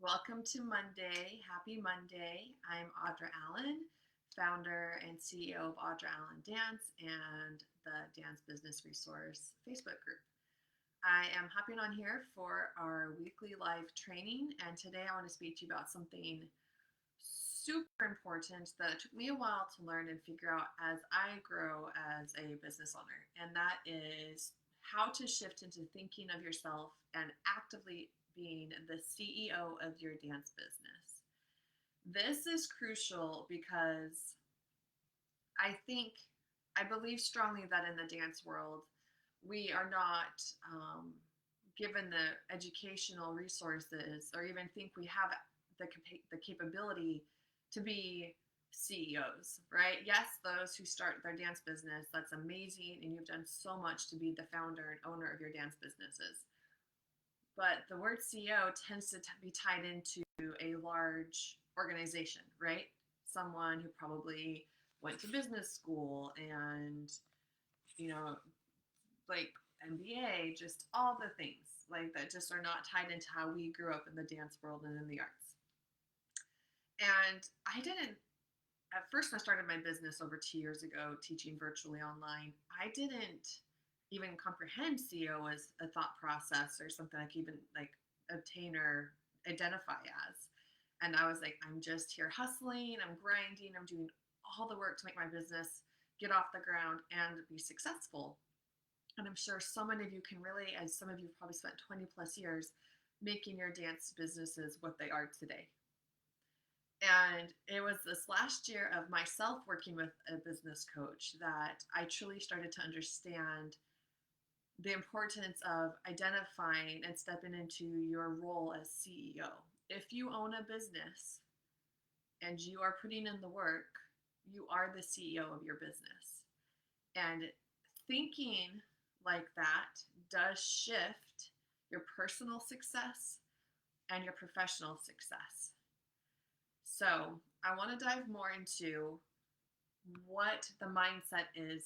Welcome to Monday. Happy Monday. I'm Audra Allen, founder and CEO of Audra Allen Dance and the Dance Business Resource Facebook group. I am hopping on here for our weekly live training, and today I want to speak to you about something super important that it took me a while to learn and figure out as I grow as a business owner, and that is how to shift into thinking of yourself and actively being the CEO of your dance business. This is crucial because I believe strongly that in the dance world, we are not given the educational resources or even think we have the capability to be CEOs, right? Yes, those who start their dance business, that's amazing, and you've done so much to be the founder and owner of your dance businesses. But the word CEO tends to be tied into a large organization, right? Someone who probably went to business school and, you know, like MBA, just all the things like that just are not tied into how we grew up in the dance world and in the arts. And I didn't, at first, when I started my business over 2 years ago, teaching virtually online, I didn't even comprehend CEO as a thought process or something I could even like obtain or identify as. And I was like, I'm just here hustling, I'm grinding, I'm doing all the work to make my business get off the ground and be successful. And I'm sure so many of you can relate, as some of you probably spent 20 plus years making your dance businesses what they are today. And it was this last year of myself working with a business coach that I truly started to understand the importance of identifying and stepping into your role as CEO. If you own a business and you are putting in the work, you are the CEO of your business. And thinking like that does shift your personal success and your professional success. So I want to dive more into what the mindset is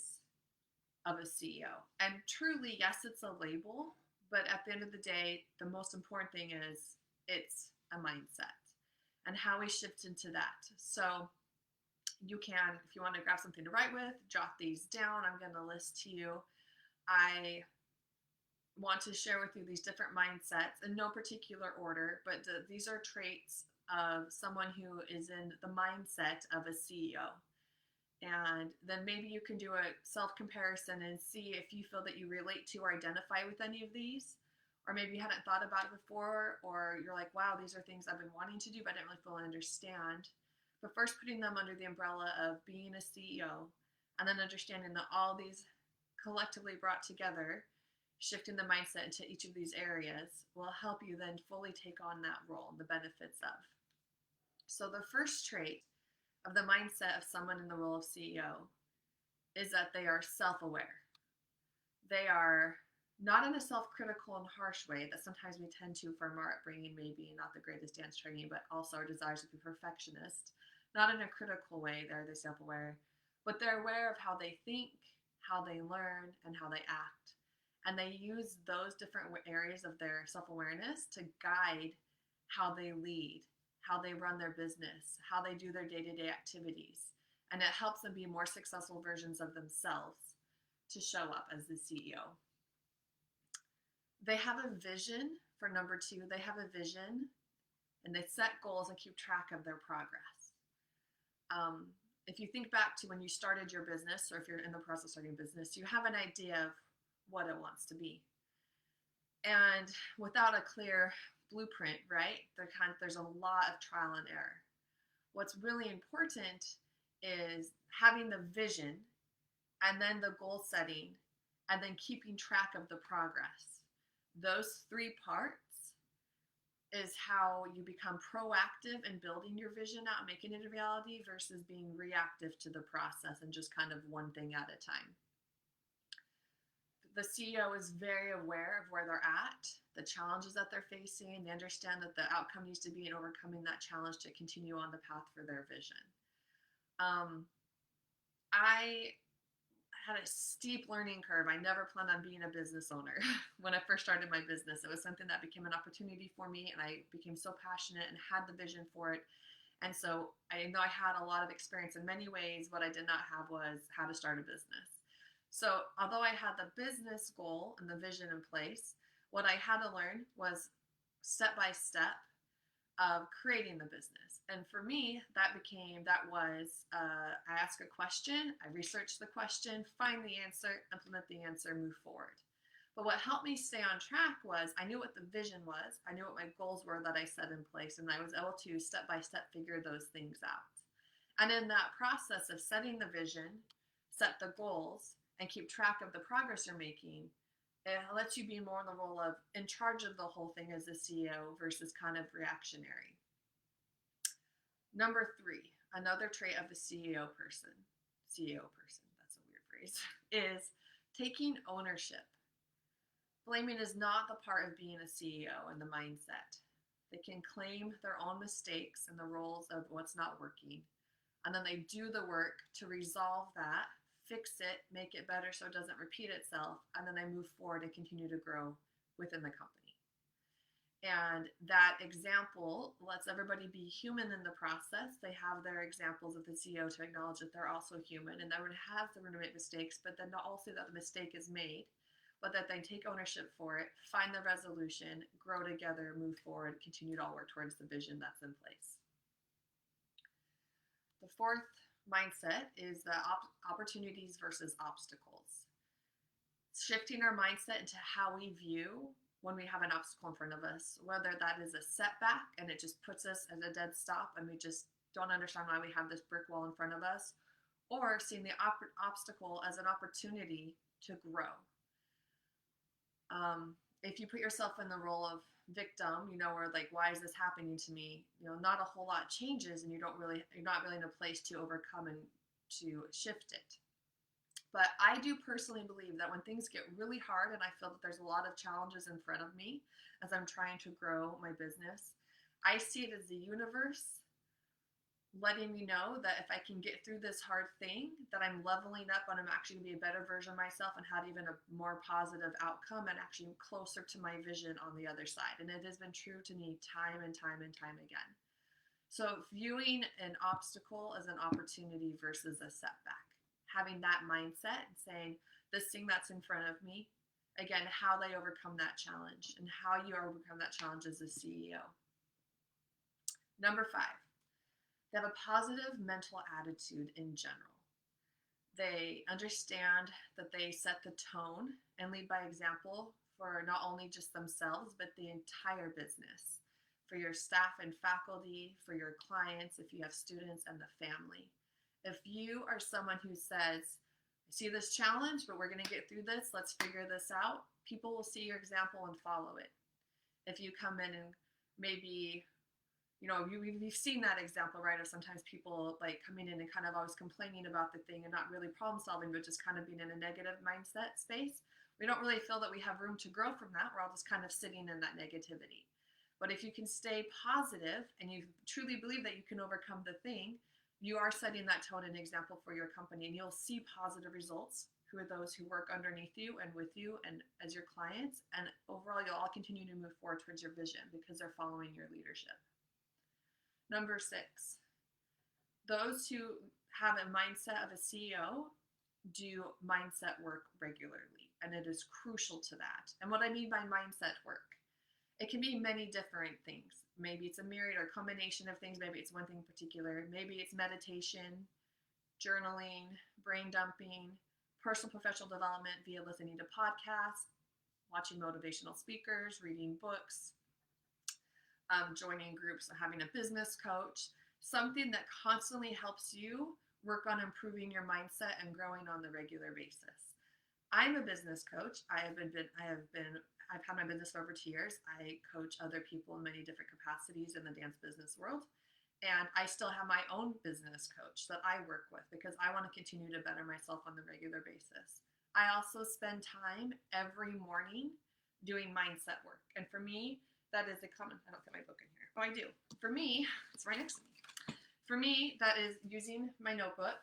of a CEO. And truly, yes, it's a label, but at the end of the day, the most important thing is it's a mindset and how we shift into that. So you can, if you want to grab something to write with, jot these down. I'm going to list to you. I want to share with you these different mindsets in no particular order, but these are traits of someone who is in the mindset of a CEO. And then maybe you can do a self-comparison and see if you feel that you relate to or identify with any of these, or maybe you hadn't thought about it before, or you're like, wow, these are things I've been wanting to do, but I didn't really fully understand. But first putting them under the umbrella of being a CEO, and then understanding that all these collectively brought together, shifting the mindset into each of these areas will help you then fully take on that role and the benefits of. So the first trait of the mindset of someone in the role of CEO is that they are self-aware. They are not in a self-critical and harsh way that sometimes we tend to from our upbringing, maybe not the greatest dance training, but also our desires to be perfectionist. Not in a critical way, they're self-aware, but they're aware of how they think, how they learn, and how they act. And they use those different areas of their self-awareness to guide how they lead, how they run their business, how they do their day-to-day activities. And it helps them be more successful versions of themselves to show up as the CEO. They have a vision for number two. They have a vision and they set goals and keep track of their progress. If you think back to when you started your business, or if you're in the process of starting a business, you have an idea of what it wants to be. And without a clear blueprint, right, there's a lot of trial and error. What's really important is having the vision and then the goal setting and then keeping track of the progress. Those three parts is how you become proactive in building your vision out and making it a reality versus being reactive to the process and just kind of one thing at a time. The CEO is very aware of where they're at, the challenges that they're facing. They understand that the outcome needs to be in overcoming that challenge to continue on the path for their vision. I had a steep learning curve. I never planned on being a business owner when I first started my business. It was something that became an opportunity for me, and I became so passionate and had the vision for it. And so I know I had a lot of experience in many ways. What I did not have was how to start a business. So although I had the business goal and the vision in place, what I had to learn was step by step of creating the business. And for me, that was I ask a question, I research the question, find the answer, implement the answer, move forward. But what helped me stay on track was I knew what the vision was, I knew what my goals were that I set in place, and I was able to step by step figure those things out. And in that process of setting the vision, set the goals, and keep track of the progress you're making, it lets you be more in the role of in charge of the whole thing as a CEO versus kind of reactionary. Number 3, another trait of the CEO person, that's a weird phrase, is taking ownership. Blaming is not the part of being a CEO and the mindset. They can claim their own mistakes and the roles of what's not working, and then they do the work to resolve that, fix it, make it better so it doesn't repeat itself, and then they move forward and continue to grow within the company. And that example lets everybody be human in the process. They have their examples of the CEO to acknowledge that they're also human and everyone has the room to make mistakes, but then not also that the mistake is made, but that they take ownership for it, find the resolution, grow together, move forward, continue to all work towards the vision that's in place. The 4th mindset is the opportunities versus obstacles. Shifting our mindset into how we view when we have an obstacle in front of us, whether that is a setback and it just puts us at a dead stop and we just don't understand why we have this brick wall in front of us, or seeing the obstacle as an opportunity to grow. If you put yourself in the role of victim, or like, why is this happening to me? Not a whole lot changes, and you're not really in a place to overcome and to shift it. But I do personally believe that when things get really hard and I feel that there's a lot of challenges in front of me as I'm trying to grow my business, I see it as the universe letting me know that if I can get through this hard thing, that I'm leveling up and I'm actually going to be a better version of myself and have even a more positive outcome and actually closer to my vision on the other side. And it has been true to me time and time and time again. So viewing an obstacle as an opportunity versus a setback, having that mindset and saying, this thing that's in front of me, again, how they overcome that challenge and how you overcome that challenge as a CEO. Number 5. They have a positive mental attitude in general. They understand that they set the tone and lead by example for not only just themselves, but the entire business, for your staff and faculty, for your clients, if you have students, and the family. If you are someone who says, I see this challenge, but we're going to get through this, let's figure this out, people will see your example and follow it. If you come in and maybe we've seen that example, right, of sometimes people like coming in and kind of always complaining about the thing and not really problem solving, but just kind of being in a negative mindset space. We don't really feel that we have room to grow from that. We're all just kind of sitting in that negativity. But if you can stay positive and you truly believe that you can overcome the thing, you are setting that tone and example for your company, and you'll see positive results who are those who work underneath you and with you and as your clients. And overall, you'll all continue to move forward towards your vision because they're following your leadership. Number 6, those who have a mindset of a CEO do mindset work regularly, and it is crucial to that. And what I mean by mindset work, it can be many different things. Maybe it's a myriad or combination of things. Maybe it's one thing in particular. Maybe it's meditation, journaling, brain dumping, personal professional development via listening to podcasts, watching motivational speakers, reading books, joining groups, having a business coach, something that constantly helps you work on improving your mindset and growing on the regular basis. I'm a business coach. I've had my business for over 2 years. I coach other people in many different capacities in the dance business world. And I still have my own business coach that I work with because I want to continue to better myself on the regular basis. I also spend time every morning doing mindset work. And for me, that is I don't get my book in here. Oh, I do. For me, it's right next to me. For me, that is using my notebook,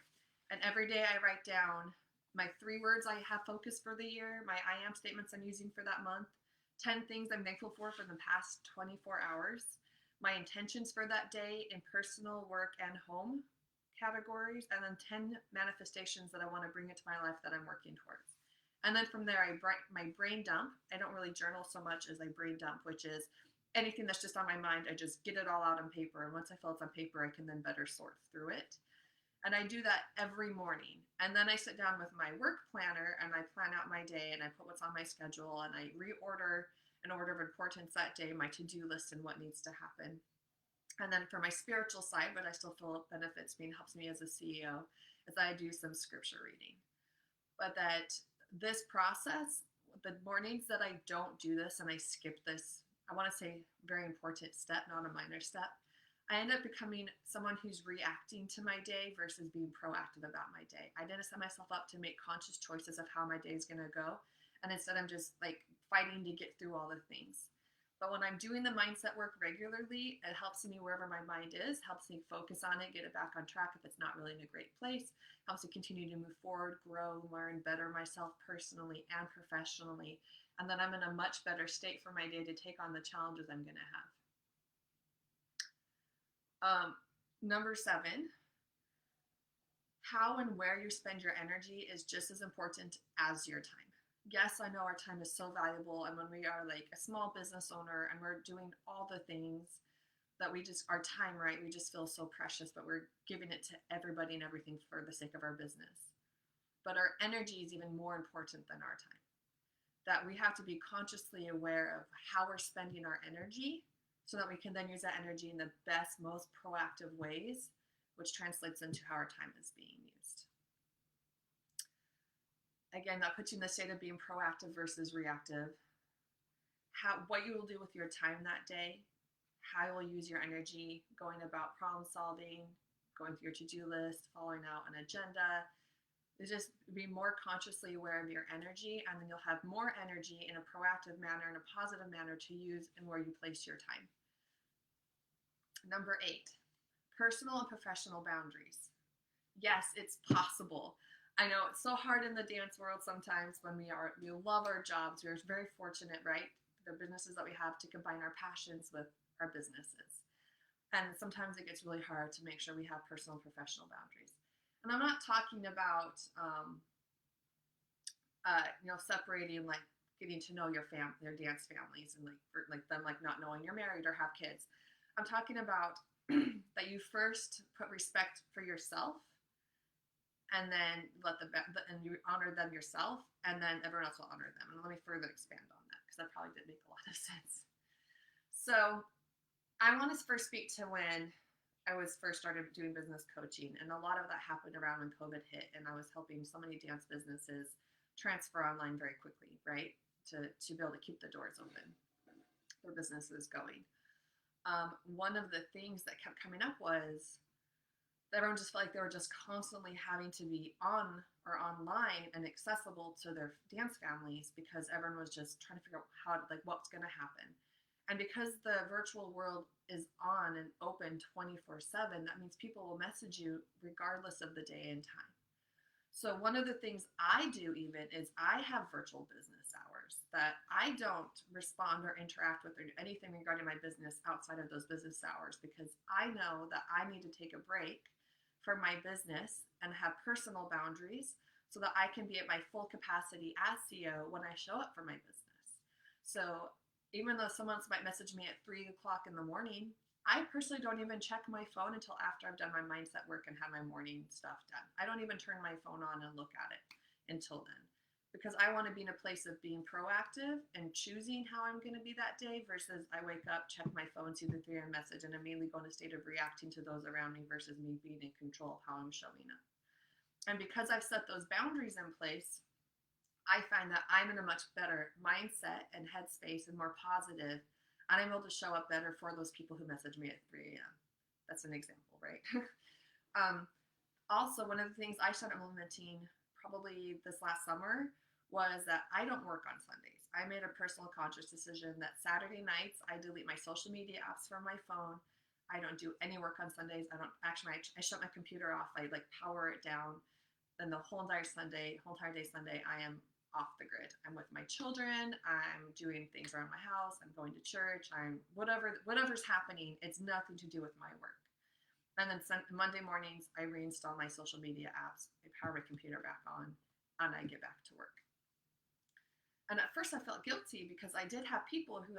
and every day I write down my 3 words I have focused for the year, my I am statements I'm using for that month, 10 things I'm thankful for the past 24 hours, my intentions for that day in personal, work, and home categories, and then 10 manifestations that I want to bring into my life that I'm working towards. And then from there, my brain dump. I don't really journal so much as I brain dump, which is anything that's just on my mind, I just get it all out on paper. And once I feel it's on paper, I can then better sort through it. And I do that every morning. And then I sit down with my work planner and I plan out my day and I put what's on my schedule and I reorder in order of importance that day, my to-do list and what needs to happen. And then for my spiritual side, but I still feel it benefits me and helps me as a CEO, is I do some scripture reading. But that this process, the mornings that I don't do this and I skip this, I want to say very important step, not a minor step, I end up becoming someone who's reacting to my day versus being proactive about my day. I didn't set myself up to make conscious choices of how my day is going to go. And instead, I'm just like fighting to get through all the things. But when I'm doing the mindset work regularly, it helps me wherever my mind is, helps me focus on it, get it back on track if it's not really in a great place, helps me continue to move forward, grow, learn, better myself personally and professionally. And then I'm in a much better state for my day to take on the challenges I'm going to have. Number 7, how and where you spend your energy is just as important as your time. Yes, I know our time is so valuable, and when we are like a small business owner and we're doing all the things that we just, our time, right, we just feel so precious, but we're giving it to everybody and everything for the sake of our business. But our energy is even more important than our time. That we have to be consciously aware of how we're spending our energy so that we can then use that energy in the best, most proactive ways, which translates into how our time is being used. Again, that puts you in the state of being proactive versus reactive. What you will do with your time that day, how you will use your energy, going about problem solving, going through your to-do list, following out an agenda. Just be more consciously aware of your energy, and then you'll have more energy in a proactive manner, in a positive manner to use in where you place your time. Number 8, personal and professional boundaries. Yes, it's possible. I know it's so hard in the dance world sometimes when we love our jobs. We're very fortunate, right? The businesses that we have to combine our passions with our businesses. And sometimes it gets really hard to make sure we have personal and professional boundaries. And I'm not talking about, separating, like getting to know your dance families and like them like not knowing you're married or have kids. I'm talking about that you first put respect for yourself, and then and you honor them yourself, and then everyone else will honor them. And let me further expand on that because that probably did make a lot of sense. So I want to first speak to when I was first started doing business coaching, and a lot of that happened around when COVID hit, and I was helping so many dance businesses transfer online very quickly, right? To be able to keep the doors open, their businesses going. One of the things that kept coming up was that everyone just felt like they were just constantly having to be on or online and accessible to their dance families because everyone was just trying to figure out what's going to happen. And because the virtual world is on and open 24/7, that means people will message you regardless of the day and time. So one of the things I do even is I have virtual business hours that I don't respond or interact with or anything regarding my business outside of those business hours because I know that I need to take a break from my business and have personal boundaries so that I can be at my full capacity as CEO when I show up for my business. So even though someone might message me at 3 o'clock in the morning, I personally don't even check my phone until after I've done my mindset work and had my morning stuff done. I don't even turn my phone on and look at it until then because I want to be in a place of being proactive and choosing how I'm going to be that day versus I wake up, check my phone, see the 3 a.m. message, and immediately go in a state of reacting to those around me versus me being in control of how I'm showing up. And because I've set those boundaries in place, I find that I'm in a much better mindset and headspace and more positive, and I'm able to show up better for those people who message me at 3 a.m. That's an example, right? Also, one of the things I started implementing probably this last summer was that I don't work on Sundays. I made a personal conscious decision that Saturday nights I delete my social media apps from my phone. I don't do any work on Sundays. I shut my computer off. I power it down. then the whole entire day Sunday, I am off the grid. I'm with my children. I'm doing things around my house. I'm going to church. I'm whatever's happening. It's nothing to do with my work. And then Monday mornings, I reinstall my social media apps. I power my computer back on, and I get back to work. And at first I felt guilty because I did have people who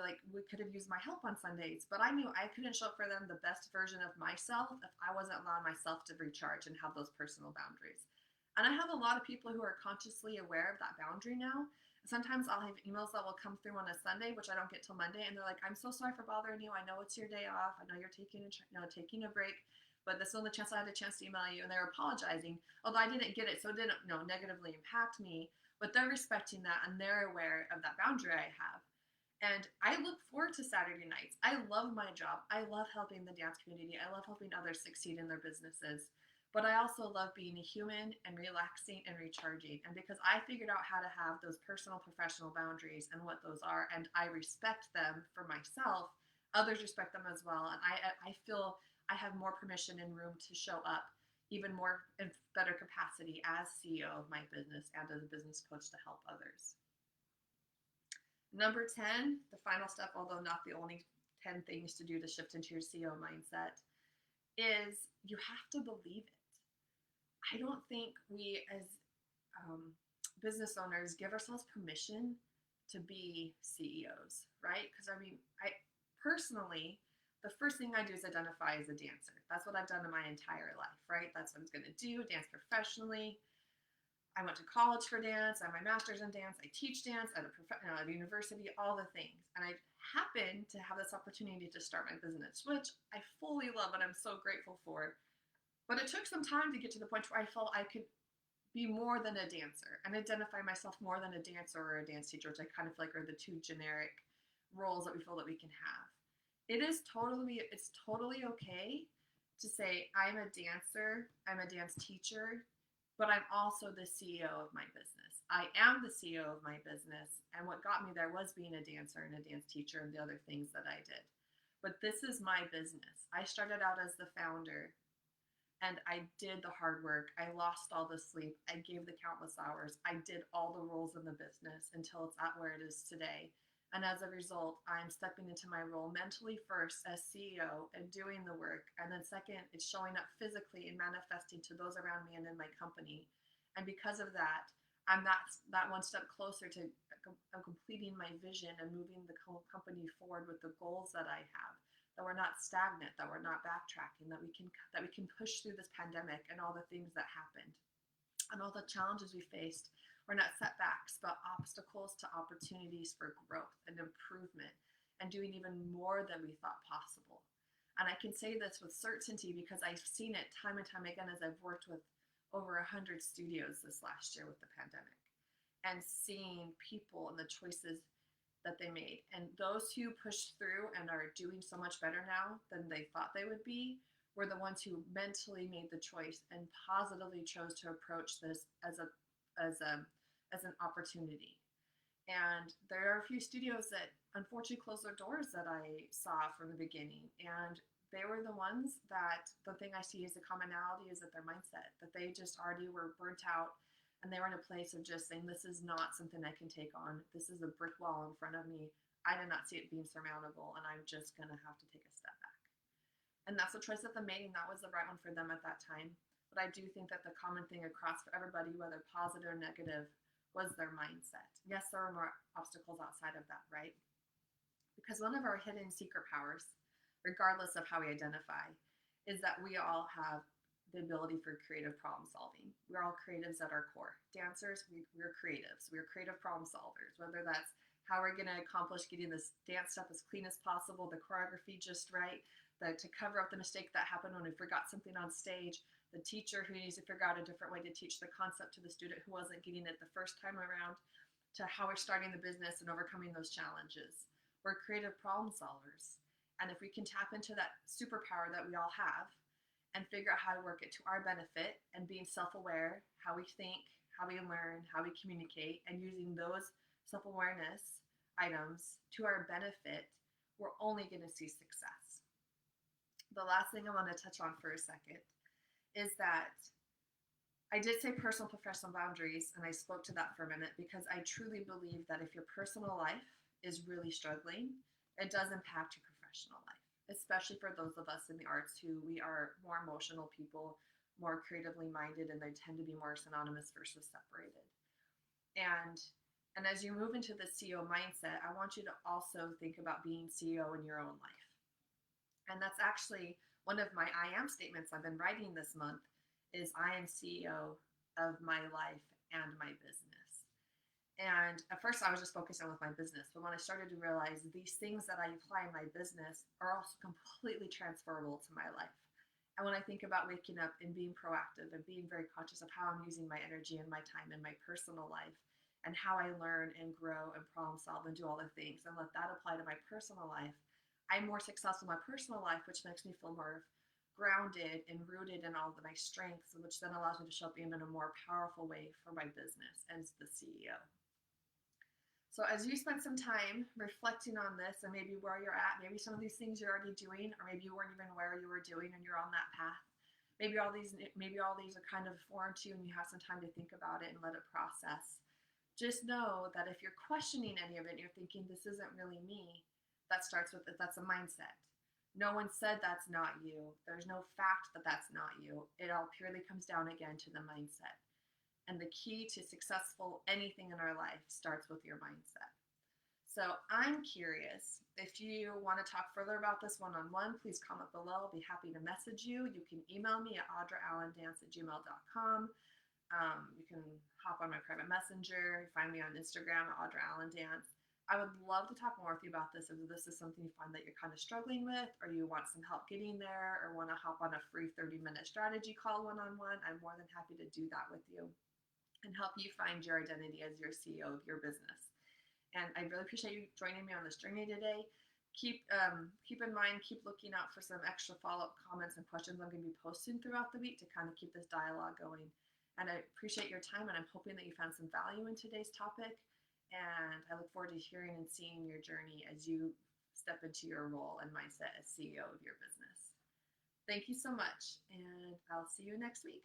could have used my help on Sundays, but I knew I couldn't show up for them the best version of myself if I wasn't allowing myself to recharge and have those personal boundaries. And I have a lot of people who are consciously aware of that boundary now. Sometimes I'll have emails that will come through on a Sunday, which I don't get till Monday, and they're like, "I'm so sorry for bothering you. I know it's your day off. I know you're taking a break, but this is the only chance I had a chance to email you." And they're apologizing, although I didn't get it, so it didn't negatively impact me. But they're respecting that, and they're aware of that boundary I have. And I look forward to Saturday nights. I love my job. I love helping the dance community. I love helping others succeed in their businesses. But I also love being a human and relaxing and recharging. And because I figured out how to have those personal, professional boundaries and what those are, and I respect them for myself, others respect them as well. And I feel I have more permission and room to show up even more in better capacity as CEO of my business and as a business coach to help others. Number 10, the final step, although not the only 10 things to do to shift into your CEO mindset, is you have to believe it. I don't think we as business owners give ourselves permission to be CEOs, right? Because I personally, the first thing I do is identify as a dancer. That's what I've done in my entire life, right? That's what I was going to do, dance professionally. I went to college for dance. I have my master's in dance. I teach dance at a university, all the things. And I happened to have this opportunity to start my business, which I fully love and I'm so grateful for. But it took some time to get to the point where I felt I could be more than a dancer and identify myself more than a dancer or a dance teacher, which I kind of feel like are the two generic roles that we feel that we can have. It's totally okay to say I'm a dancer, I'm a dance teacher, but I'm also the CEO of my business. I am the CEO of my business, and what got me there was being a dancer and a dance teacher and the other things that I did. But this is my business. I started out as the founder, and I did the hard work. I lost all the sleep. I gave the countless hours. I did all the roles in the business until it's at where it is today. And as a result, I'm stepping into my role mentally first as CEO and doing the work. And then second, it's showing up physically and manifesting to those around me and in my company. And because of that, I'm that one step closer to completing my vision and moving the company forward with the goals that I have. That we're not stagnant, that we're not backtracking, that we can push through this pandemic and all the things that happened and all the challenges we faced. We're not setbacks, but obstacles to opportunities for growth and improvement and doing even more than we thought possible. And I can say this with certainty because I've seen it time and time again as I've worked with over 100 studios this last year with the pandemic and seeing people and the choices that they made. And those who pushed through and are doing so much better now than they thought they would be were the ones who mentally made the choice and positively chose to approach this as an opportunity. And there are a few studios that unfortunately closed their doors that I saw from the beginning. And they were the ones that the thing I see as a commonality is that their mindset, that they just already were burnt out and they were in a place of just saying, this is not something I can take on. This is a brick wall in front of me. I did not see it being surmountable, and I'm just going to have to take a step back. And that's the choice that they made, and that was the right one for them at that time. But I do think that the common thing across for everybody, whether positive or negative, was their mindset. Yes, there are more obstacles outside of that, right? Because one of our hidden secret powers, regardless of how we identify, is that we all have the ability for creative problem solving. We're all creatives at our core. Dancers, we're creatives. We're creative problem solvers, whether that's how we're going to accomplish getting this dance stuff as clean as possible, the choreography just right, to cover up the mistake that happened when we forgot something on stage, the teacher who needs to figure out a different way to teach the concept to the student who wasn't getting it the first time around, to how we're starting the business and overcoming those challenges. We're creative problem solvers. And if we can tap into that superpower that we all have and figure out how to work it to our benefit and being self-aware, how we think, how we learn, how we communicate, and using those self-awareness items to our benefit, we're only going to see success. The last thing I want to touch on for a second is that I did say personal professional boundaries, and I spoke to that for a minute because I truly believe that if your personal life is really struggling, it does impact your professional life, especially for those of us in the arts who we are more emotional people, more creatively minded, and they tend to be more synonymous versus separated. And and as you move into the CEO mindset, I want you to also think about being CEO in your own life. And that's actually one of my I am statements I've been writing this month is I am CEO of my life and my business. And at first I was just focused on with my business, but when I started to realize these things that I apply in my business are also completely transferable to my life. And when I think about waking up and being proactive and being very conscious of how I'm using my energy and my time in my personal life and how I learn and grow and problem solve and do all the things and let that apply to my personal life, I'm more successful in my personal life, which makes me feel more grounded and rooted in all of my strengths, which then allows me to show up even in a more powerful way for my business as the CEO. So as you spend some time reflecting on this and maybe where you're at, maybe some of these things you're already doing, or maybe you weren't even aware you were doing and you're on that path. Maybe all these are kind of foreign to you and you have some time to think about it and let it process. Just know that if you're questioning any of it and you're thinking this isn't really me, that starts with it. That's a mindset. No one said that's not you. There's no fact that that's not you. It all purely comes down again to the mindset. And the key to successful anything in our life starts with your mindset. So I'm curious if you want to talk further about this one-on-one, please comment below. I'll be happy to message you. You can email me at audraallendance@gmail.com. You can hop on my private messenger, find me on Instagram at audraallendance. I would love to talk more with you about this if this is something you find that you're kind of struggling with, or you want some help getting there, or want to hop on a free 30-minute strategy call one-on-one. I'm more than happy to do that with you and help you find your identity as your CEO of your business. And I really appreciate you joining me on this journey today. Keep in mind, keep looking out for some extra follow-up comments and questions I'm going to be posting throughout the week to kind of keep this dialogue going. And I appreciate your time, and I'm hoping that you found some value in today's topic. And I look forward to hearing and seeing your journey as you step into your role and mindset as CEO of your business. Thank you so much, and I'll see you next week.